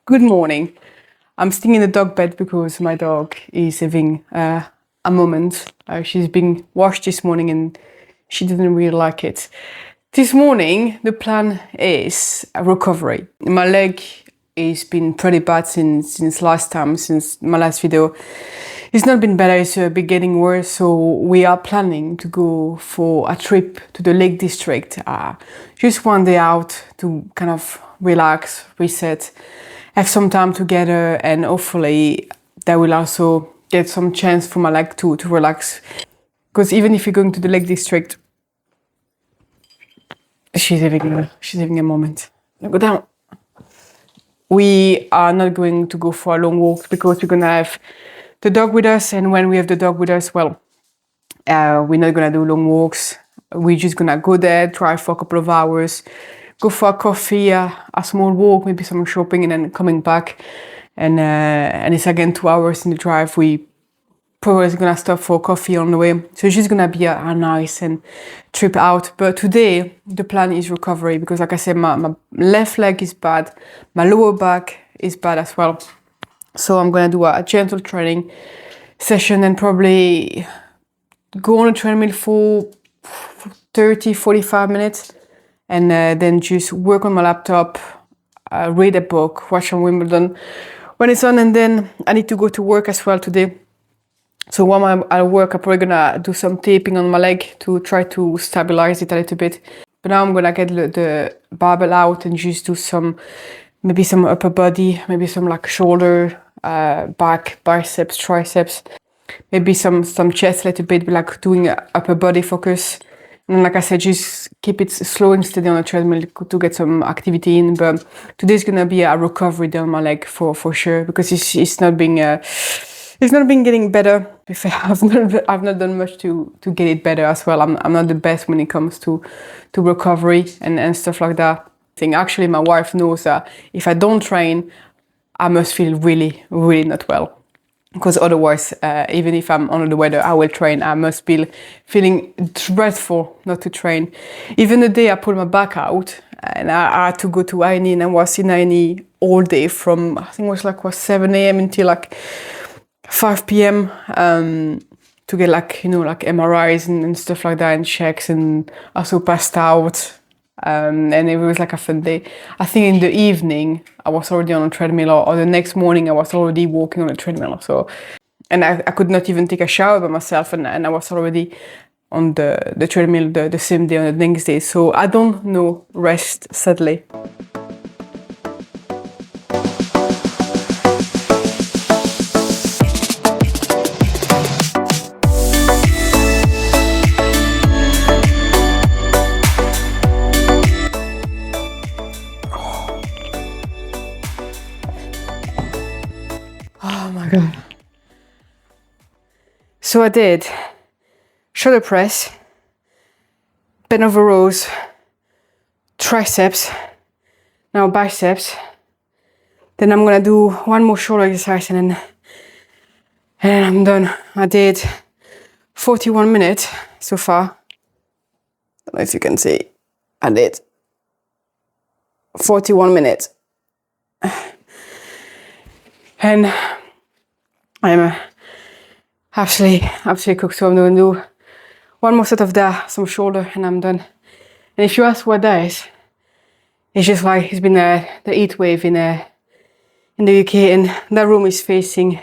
Good morning. I'm sitting in the dog bed because my dog is having a moment. She's been washed this morning and she didn't really like it. This morning, the plan is a recovery. My leg has been pretty bad since last time, since my last video. It's not been better, it's been getting worse, so we are planning to go for a trip to the Lake District. Just one day out to kind of relax, reset, have some time together, and hopefully that will also get some chance for my leg to relax. Because even if you're going to the Lake District, she's having a moment. Go down. We are not going to go for a long walk because we're gonna have the dog with us, and when we have the dog with us, well, we're not gonna do long walks. We're just gonna go there, drive for a couple of hours, go for a coffee, a small walk, maybe some shopping, and then coming back. And it's again 2 hours in the drive. We probably gonna stop for coffee on the way. So it's just gonna be a nice and trip out. But today the plan is recovery because, like I said, my left leg is bad, my lower back is bad as well. So I'm gonna do a gentle training session and probably go on a treadmill for 30-45 minutes, and then just work on my laptop, read a book, watch some Wimbledon when it's on, and then I need to go to work as well today. So while I work, I'm probably gonna do some taping on my leg to try to stabilize it a little bit. But now I'm gonna get the barbell out and just do maybe some upper body, maybe some like shoulder, back, biceps, triceps, maybe some chest a little bit, like doing a upper body focus. And like I said, just keep it slow and steady on the treadmill to get some activity in. But today's gonna be a recovery day on my leg for sure, because it's not been getting better. I've not done much to get it better as well. I'm not the best when it comes to recovery and stuff like that. I think actually my wife knows that if I don't train, I must feel really, really not well. Because otherwise, even if I'm under the weather, I will train. I must be feeling dreadful not to train. Even the day I pulled my back out and I had to go to A&E, and I was in A&E all day from, I think it was 7 a.m. until like 5 p.m. To get like MRIs and stuff like that and checks, and also passed out. And it was like a fun day. I think in the evening I was already on a treadmill, or the next morning I was already walking on a treadmill. So, and I could not even take a shower by myself, and I was already on the treadmill the same day, on the next day. So I don't know rest, sadly. Oh my God. So I did shoulder press, bend over rows, triceps, now biceps. Then I'm gonna do one more shoulder exercise and then I'm done. I did 41 minutes so far. Don't know if you can see. I did 41 minutes. And I'm absolutely cooked, so I'm going to do one more set of that, some shoulder, and I'm done. And if you ask what that is, it's just like it's been the heat wave in the UK, and that room is facing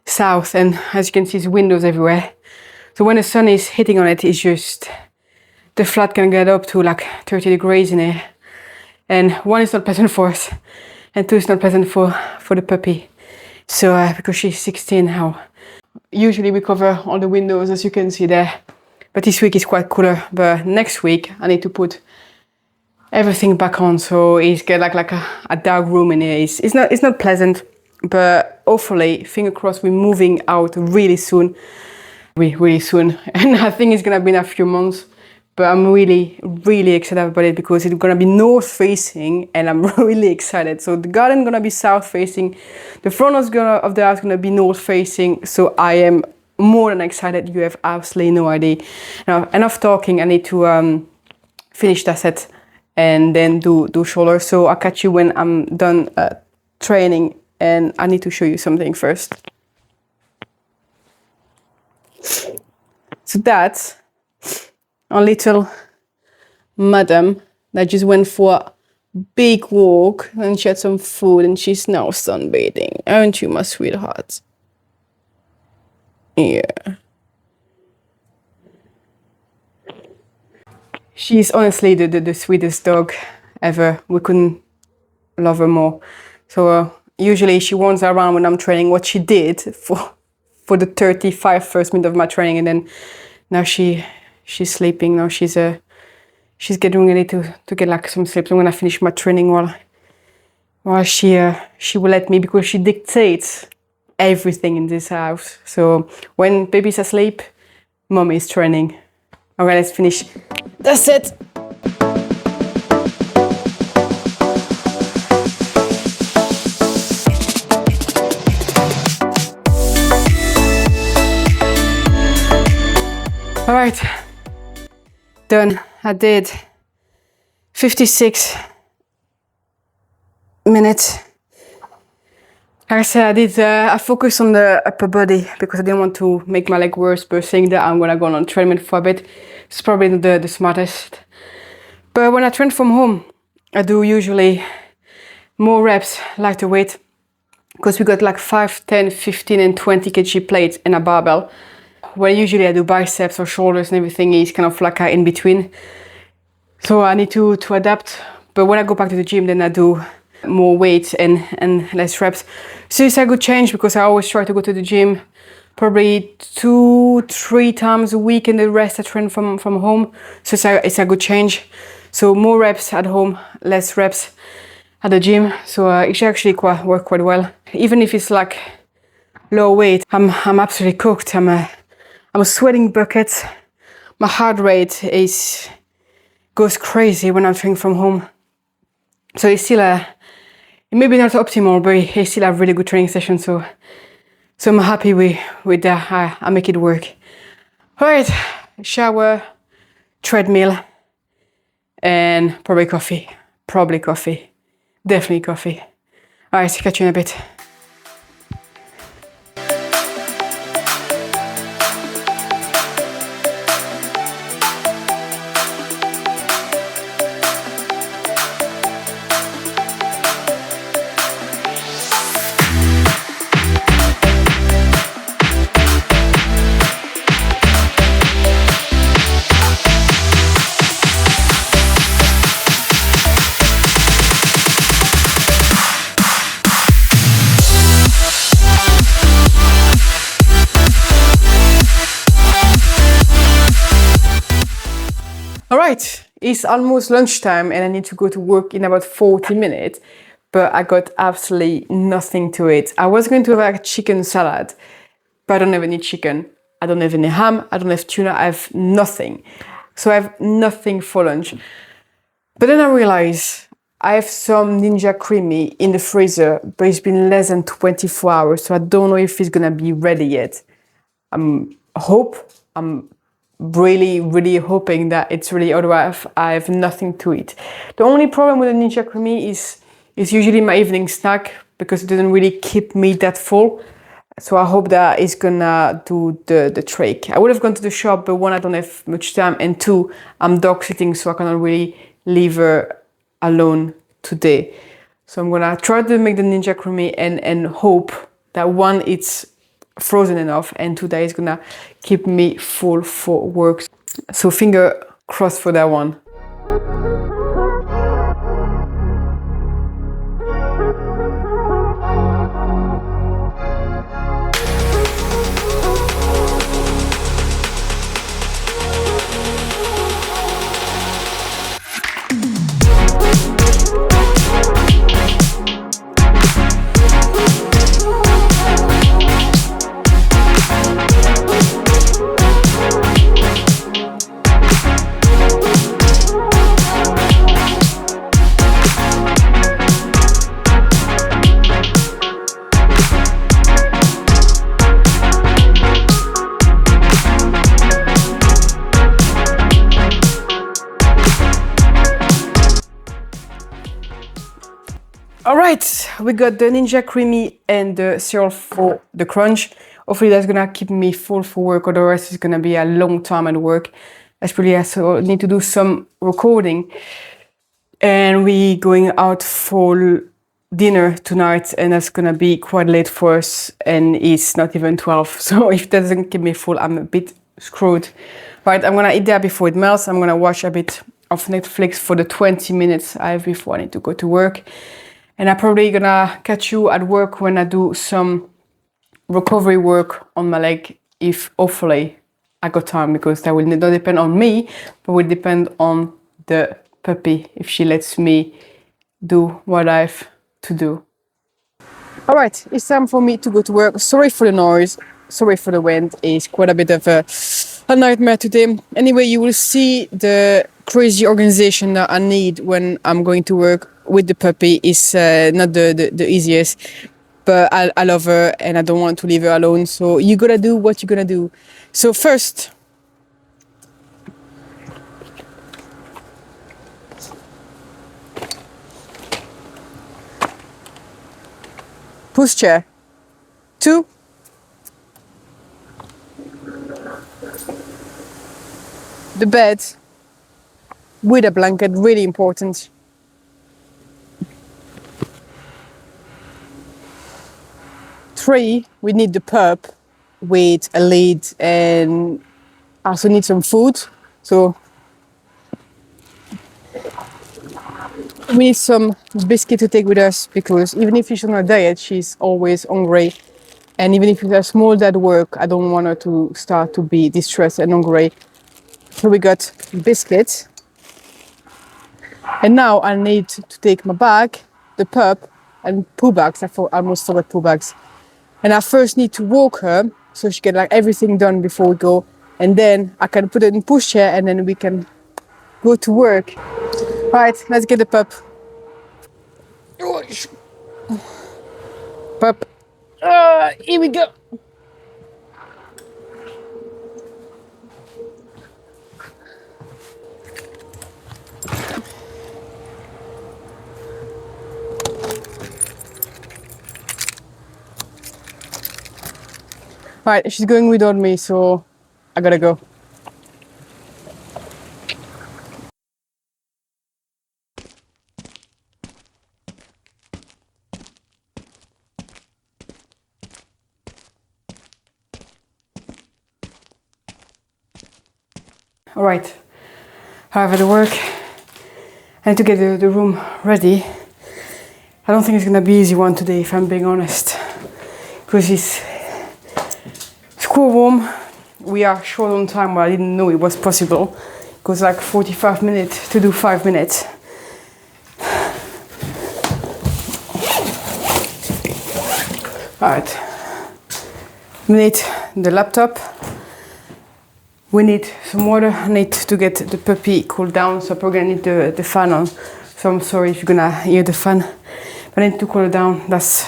south, and as you can see, there's windows everywhere. So when the sun is hitting on it, it's just the flat can get up to like 30 degrees in here, and one, is not pleasant for us, and two, is not pleasant for the puppy. So because she's 16 now. Usually we cover all the windows, as you can see there, but this week is quite cooler. But next week I need to put everything back on, so it's get like a dark room in here. It's not pleasant, but hopefully, finger crossed, we're moving out really soon, really soon. And I think it's gonna be in a few months, but I'm really, really excited about it because it's gonna be north facing, and I'm really excited. So the garden gonna be south facing, the front of the house gonna be north facing. So I am more than excited. You have absolutely no idea. Now, enough talking. I need to finish that set and then do shoulder. So I'll catch you when I'm done training, and I need to show you something first. So that's a little madam that just went for a big walk and she had some food and she's now sunbathing. Aren't you, my sweetheart? Yeah. She's honestly the sweetest dog ever. We couldn't love her more. So usually she wanders around when I'm training, what she did for the 35 first minute of my training, and then now she's sleeping. Now she's getting ready to get like some sleep. So I'm gonna finish my training while she will let me, because she dictates everything in this house. So when baby's asleep, mommy is training. Alright, let's finish. That's it. All right, done. I did 56 minutes. Like I said, I focused on the upper body because I didn't want to make my leg worse, but saying that I'm gonna go on treadmill for a bit, it's probably not the smartest. But when I train from home, I do usually more reps, lighter weight, because we got like 5, 10, 15 and 20 kg plates and a barbell. Well, usually I do biceps or shoulders and everything is kind of like in between. So I need to adapt. But when I go back to the gym, then I do more weight and less reps. So it's a good change because I always try to go to the gym probably 2-3 times a week, and the rest I train from home. So it's a good change. So more reps at home, less reps at the gym. So it should actually work quite well. Even if it's like low weight, I'm absolutely cooked. I'm sweating buckets. My heart rate goes crazy when I'm training from home. So it's still maybe not optimal, but it's still a really good training session. So I'm happy with that. I make it work. All right, shower, treadmill, and probably coffee. Definitely coffee. All right, catch you in a bit. Alright, it's almost lunchtime and I need to go to work in about 40 minutes, but I got absolutely nothing to eat. I was going to have a chicken salad, but I don't have any chicken. I don't have any ham, I don't have tuna, I have nothing. So I have nothing for lunch. But then I realized I have some Ninja Creamy in the freezer, but it's been less than 24 hours, so I don't know if it's gonna be ready yet. I'm really hoping that it's ready, otherwise I have nothing to eat. The only problem with the Ninja Creamy is usually my evening snack, because it doesn't really keep me that full. So I hope that it's gonna do the trick. I would have gone to the shop, but one, I don't have much time, and two, I'm dog sitting, so I cannot really leave her alone today. So I'm gonna try to make the Ninja Creamy and hope that one, it's frozen enough, and two, that is gonna keep me full for work. So finger crossed for that one. All right, we got the Ninja Creamy and the cereal for the crunch. Hopefully that's gonna keep me full for work, otherwise it's gonna be a long time at work. Especially I so need to do some recording. And we going out for dinner tonight, and that's gonna be quite late for us, and it's not even 12. So if that doesn't keep me full, I'm a bit screwed. Right, I'm gonna eat that before it melts. I'm gonna watch a bit of Netflix for the 20 minutes I have before I need to go to work. And I'm probably gonna catch you at work when I do some recovery work on my leg, if hopefully I got time, because that will not depend on me, but will depend on the puppy, if she lets me do what I have to do. All right, it's time for me to go to work. Sorry for the noise, sorry for the wind. It's quite a bit of a nightmare today. Anyway, you will see the crazy organization that I need when I'm going to work with the puppy. Is not the easiest, but I love her and I don't want to leave her alone. So you gotta do what you're gonna do. So first, pushchair. 2, the bed with a blanket, really important. 3, we need the pup with a lid, and also need some food. So we need some biscuit to take with us, because even if she's on a diet, she's always hungry. And even if it's a small day at work, I don't want her to start to be distressed and hungry. So we got biscuits. And now I need to take my bag, the pup, and poo bags. I almost forgot poo bags. And I first need to walk her so she get like everything done before we go. And then I can put it in pushchair and then we can go to work. Right, let's get the pup. Pup. Here we go. Right, she's going without me, so I gotta go. All right, however, the work, I need to get the room ready. I don't think it's gonna be easy one today, if I'm being honest, because it's quite warm. We are short on time, but I didn't know it was possible. It goes like 45 minutes to do 5 minutes. All right, we need the laptop. We need some water. I need to get the puppy cooled down, so I'm probably gonna need the fan on. So I'm sorry if you're gonna hear the fan, but I need to cool it down. That's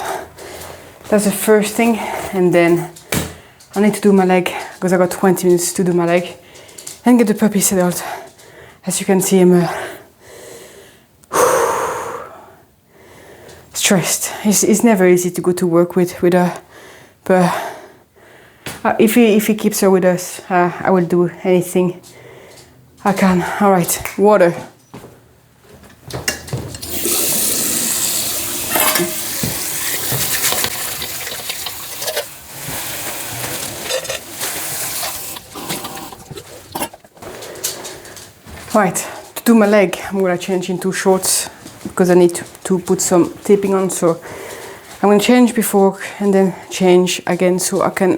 the first thing. And then I need to do my leg, because I got 20 minutes to do my leg and get the puppy settled. As you can see, I'm stressed. It's never easy to go to work with her, but if he keeps her with us, I will do anything I can. All right, water. Right, to do my leg, I'm gonna change into shorts because I need to put some taping on. So I'm gonna change before and then change again, so I can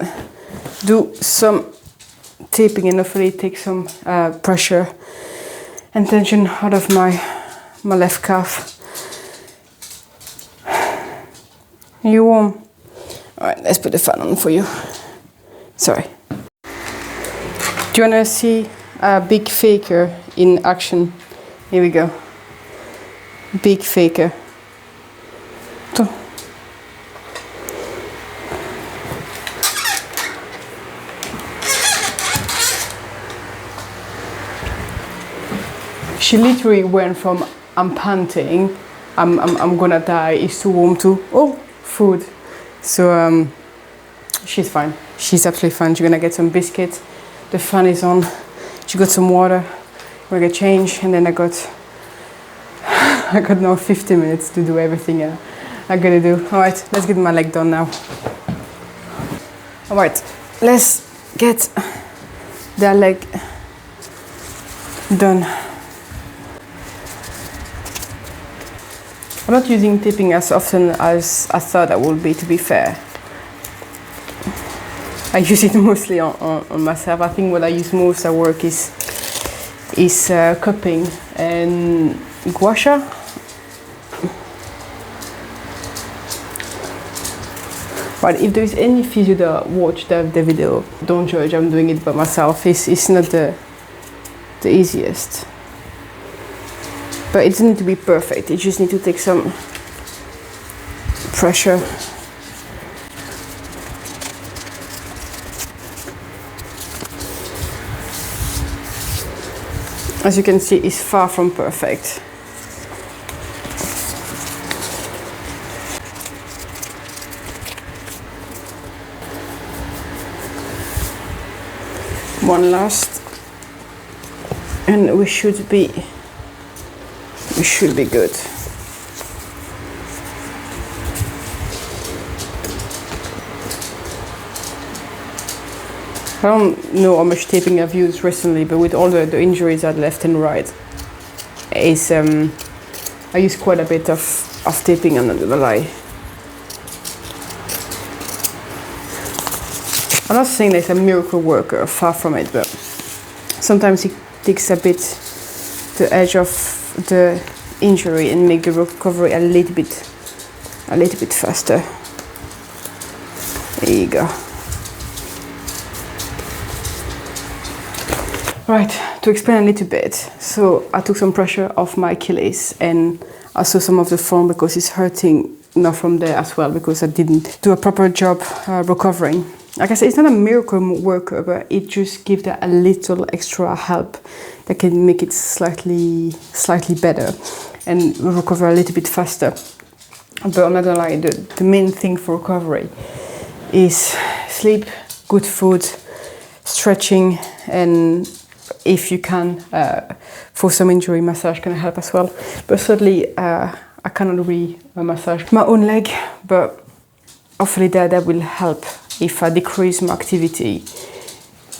do some taping and hopefully take some pressure and tension out of my left calf. Are you warm? All right, let's put the fan on for you. Sorry. Do you wanna see a big faker in action? Here we go. Big faker. She literally went from I'm panting I'm gonna die. It's too warm too. Oh, food. So she's fine. She's absolutely fine. She's gonna get some biscuits. The fan is on. She got some water. We're gonna change, and then I got now 50 minutes to do everything I gotta do. All right, let's get my leg done now. All right, let's get that leg done. I'm not using taping as often as I thought I would be, to be fair. I use it mostly on myself. I think what I use most at work is cupping and gua sha. But if there is any physio that watch the video, don't judge, I'm doing it by myself. It's not the easiest. But it doesn't need to be perfect, you just need to take some pressure. As you can see, it's far from perfect. One last, and we should be good. I don't know how much taping I've used recently, but with all the injuries I had left and right, I use quite a bit of taping, I'm not gonna lie. I'm not saying that it's a miracle worker, far from it, but sometimes it takes a bit the edge of the injury and make the recovery a little bit faster. There you go. Right, to explain a little bit. So I took some pressure off my Achilles and also some of the foam because it's hurting now from there as well because I didn't do a proper job recovering. Like I said, it's not a miracle worker, but it just gives that a little extra help that can make it slightly better and recover a little bit faster. But I'm not gonna lie, the main thing for recovery is sleep, good food, stretching, and if you can, for some injury, massage can help as well. But certainly, I cannot really massage my own leg, but hopefully that will help if I decrease my activity.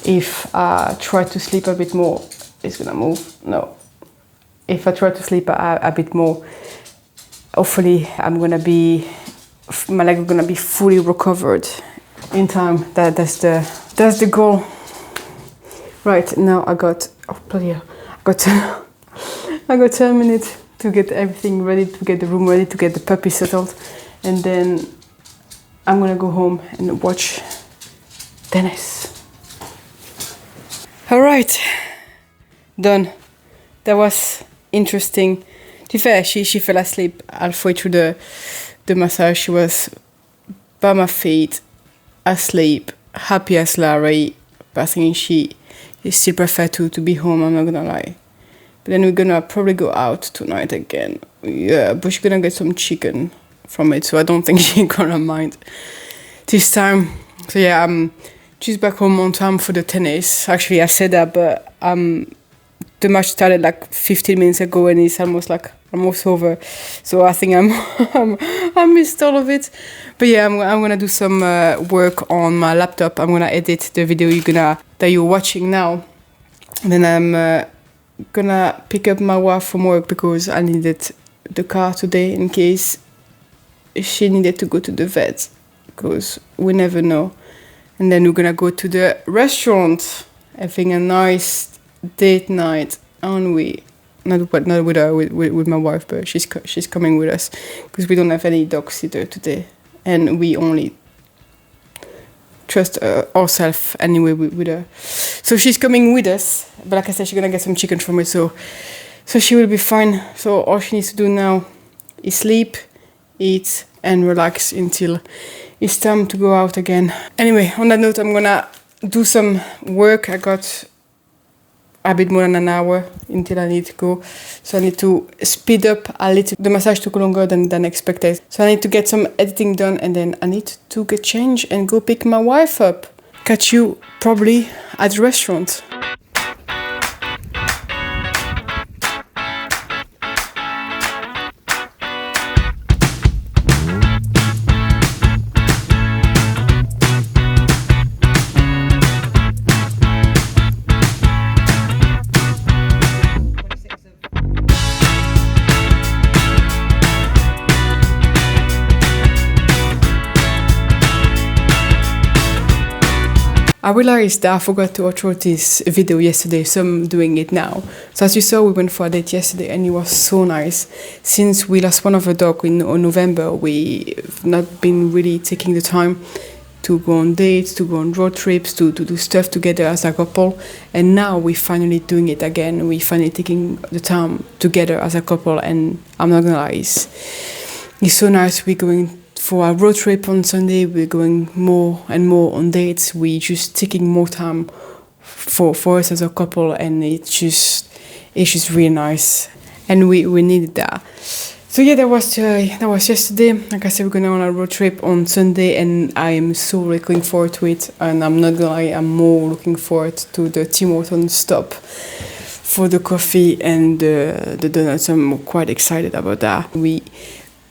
If I try to sleep a bit more, it's gonna move. No. If I try to sleep a bit more, hopefully my leg is gonna be fully recovered in time. That's the goal. Right, now I got, oh bloody hell, I got 10 minutes to get everything ready, to get the room ready, to get the puppy settled, and then I'm gonna go home and watch tennis. All right, done. That was interesting. To be fair, she fell asleep halfway through the massage. She was by my feet, asleep, happy as Larry, but I think she still prefer to be home, I'm not gonna lie. But then we're gonna probably go out tonight again. Yeah, but she's gonna get some chicken from it, so I don't think she's gonna mind this time. So yeah, she's back home on time for the tennis. Actually, I said that, but the match started like 15 minutes ago and it's almost over. So I think I missed all of it. But yeah, I'm gonna do some work on my laptop. I'm gonna edit the video that you're watching now. And then I'm gonna pick up my wife from work because I needed the car today in case she needed to go to the vet, because we never know. And then we're gonna go to the restaurant, having a nice date night, aren't we? Not with her, with my wife, but she's coming with us because we don't have any dog sitter today, and we only trust ourselves anyway with her. So she's coming with us, but like I said, she's gonna get some chicken from it, so she will be fine. So all she needs to do now is sleep, eat, and relax until it's time to go out again. Anyway, on that note, I'm gonna do some work. I got a bit more than an hour until I need to go. So I need to speed up a little. The massage took longer than expected. So I need to get some editing done, and then I need to get changed and go pick my wife up. Catch you probably at the restaurant. I realized that I forgot to upload this video yesterday, so I'm doing it now. So as you saw, we went for a date yesterday and it was so nice. Since we lost one of our dogs in November, we've not been really taking the time to go on dates, to go on road trips, to do stuff together as a couple. And now we're finally doing it again. We're finally taking the time together as a couple, and I'm not gonna lie, it's so nice. We're going for a road trip on Sunday. We're going more and more on dates. We're just taking more time for us as a couple, and it's just really nice, and we needed that. So yeah, that was yesterday. Like I said, we're going on a road trip on Sunday, and I am so looking forward to it. And I'm not gonna lie, I'm more looking forward to the Tim Hortons stop for the coffee and the donuts. I'm quite excited about that. We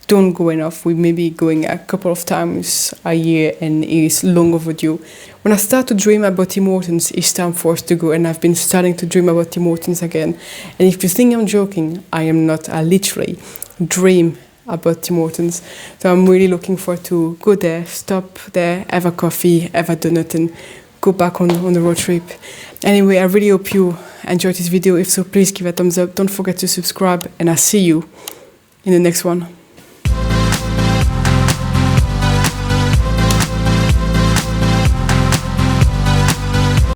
don't go enough. We may be going a couple of times a year, and it's long overdue. When I start to dream about Tim Hortons, it's time for us to go, and I've been starting to dream about Tim Hortons again. And if you think I'm joking, I am not. I literally dream about Tim Hortons. So I'm really looking forward to go there, stop there, have a coffee, have a donut, and go back on the road trip. Anyway, I really hope you enjoyed this video. If so, please give it a thumbs up. Don't forget to subscribe, and I'll see you in the next one.